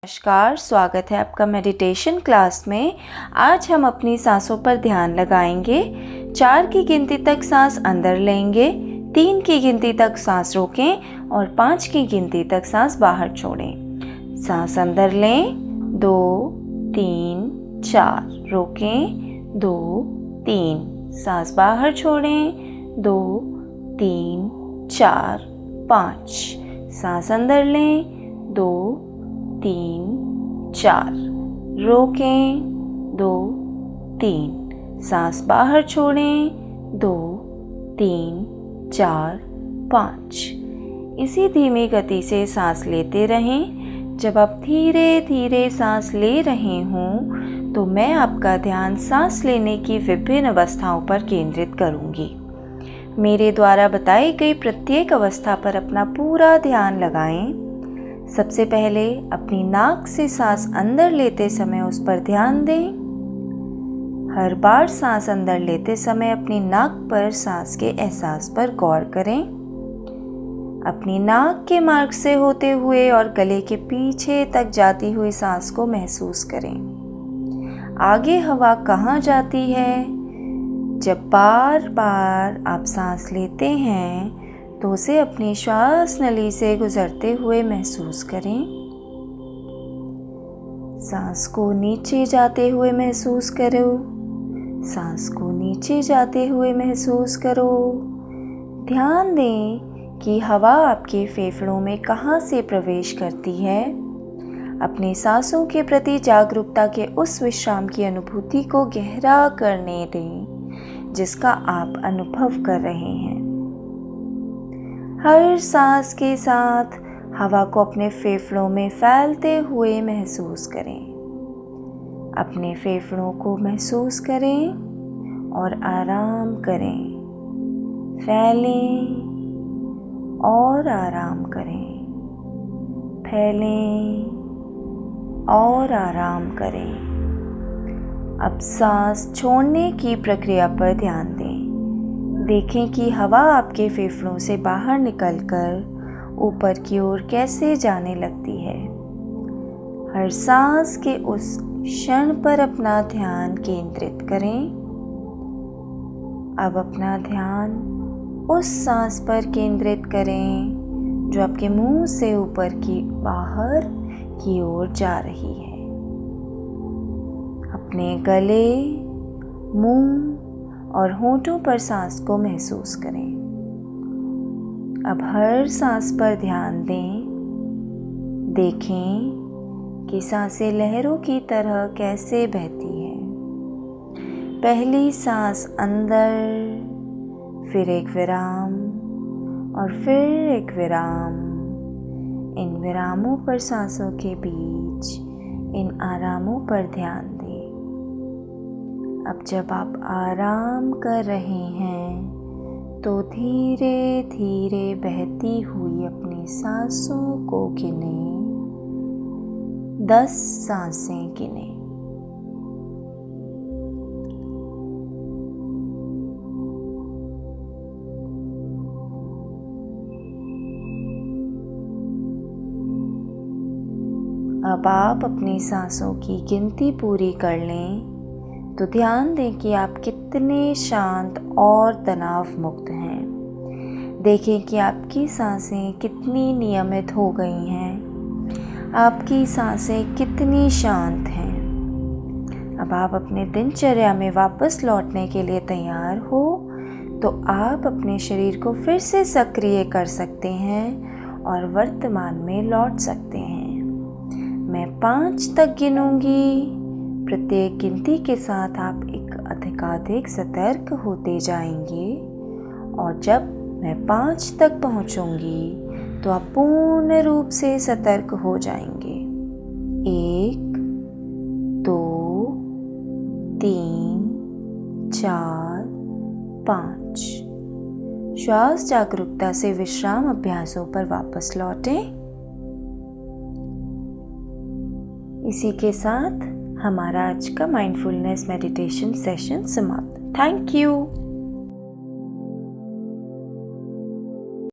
नमस्कार, स्वागत है आपका मेडिटेशन क्लास में। आज हम अपनी सांसों पर ध्यान लगाएंगे। 4 की गिनती तक सांस अंदर लेंगे, 3 की गिनती तक सांस रोकें और 5 की गिनती तक सांस बाहर छोड़ें। सांस अंदर लें, 2, 3, 4, रोकें, 2, 3, सांस बाहर छोड़ें, 2, 3, 4, 5, सांस अंदर लें, 2, 3, 4, रोकें, 2, 3, सांस बाहर छोड़ें, 2, 3, 4, 5। इसी धीमी गति से सांस लेते रहें। जब आप धीरे धीरे सांस ले रहे हों तो मैं आपका ध्यान सांस लेने की विभिन्न अवस्थाओं पर केंद्रित करूंगी। मेरे द्वारा बताई गई प्रत्येक अवस्था पर अपना पूरा ध्यान लगाएं। सबसे पहले अपनी नाक से सांस अंदर लेते समय उस पर ध्यान दें। हर बार सांस अंदर लेते समय अपनी नाक पर सांस के एहसास पर गौर करें। अपनी नाक के मार्ग से होते हुए और गले के पीछे तक जाती हुई सांस को महसूस करें। आगे हवा कहाँ जाती है? जब बार बार आप सांस लेते हैं तो उसे अपनी श्वास नली से गुजरते हुए महसूस करें। सांस को नीचे जाते हुए महसूस करो। सांस को नीचे जाते हुए महसूस करो। ध्यान दें कि हवा आपके फेफड़ों में कहाँ से प्रवेश करती है। अपनी सांसों के प्रति जागरूकता के उस विश्राम की अनुभूति को गहरा करने दें जिसका आप अनुभव कर रहे हैं। हर सांस के साथ हवा को अपने फेफड़ों में फैलते हुए महसूस करें। अपने फेफड़ों को महसूस करें और आराम करें। फैलें और आराम करें। फैलें और आराम करें। अब सांस छोड़ने की प्रक्रिया पर ध्यान दें। देखें कि हवा आपके फेफड़ों से बाहर निकलकर ऊपर की ओर कैसे जाने लगती है। हर सांस के उस क्षण पर अपना ध्यान केंद्रित करें। अब अपना ध्यान उस सांस पर केंद्रित करें जो आपके मुंह से ऊपर की बाहर की ओर जा रही है। अपने गले, मुंह और होठों पर सांस को महसूस करें। अब हर सांस पर ध्यान दें। देखें कि सांसें लहरों की तरह कैसे बहती हैं। पहली सांस अंदर, फिर एक विराम और फिर एक विराम। इन विरामों पर सांसों के बीच इन आरामों पर ध्यान दें। अब जब आप आराम कर रहे हैं तो धीरे धीरे बहती हुई अपनी सांसों को गिनें। 10 सांसें गिनें। अब आप अपनी सांसों की गिनती पूरी कर लें तो ध्यान दें कि आप कितने शांत और तनाव मुक्त हैं। देखें कि आपकी सांसें कितनी नियमित हो गई हैं। आपकी सांसें कितनी शांत हैं। अब आप अपने दिनचर्या में वापस लौटने के लिए तैयार हो तो आप अपने शरीर को फिर से सक्रिय कर सकते हैं और वर्तमान में लौट सकते हैं। मैं 5 तक गिनूंगी। प्रत्येक गिनती के साथ आप एक अधिकाधिक सतर्क होते जाएंगे और जब मैं 5 तक पहुंचूंगी तो आप पूर्ण रूप से सतर्क हो जाएंगे। 1, 2, 3, 4, 5। श्वास जागरूकता से विश्राम अभ्यासों पर वापस लौटें। इसी के साथ हमारा आज का माइंडफुलनेस मेडिटेशन सेशन समाप्त। Thank you.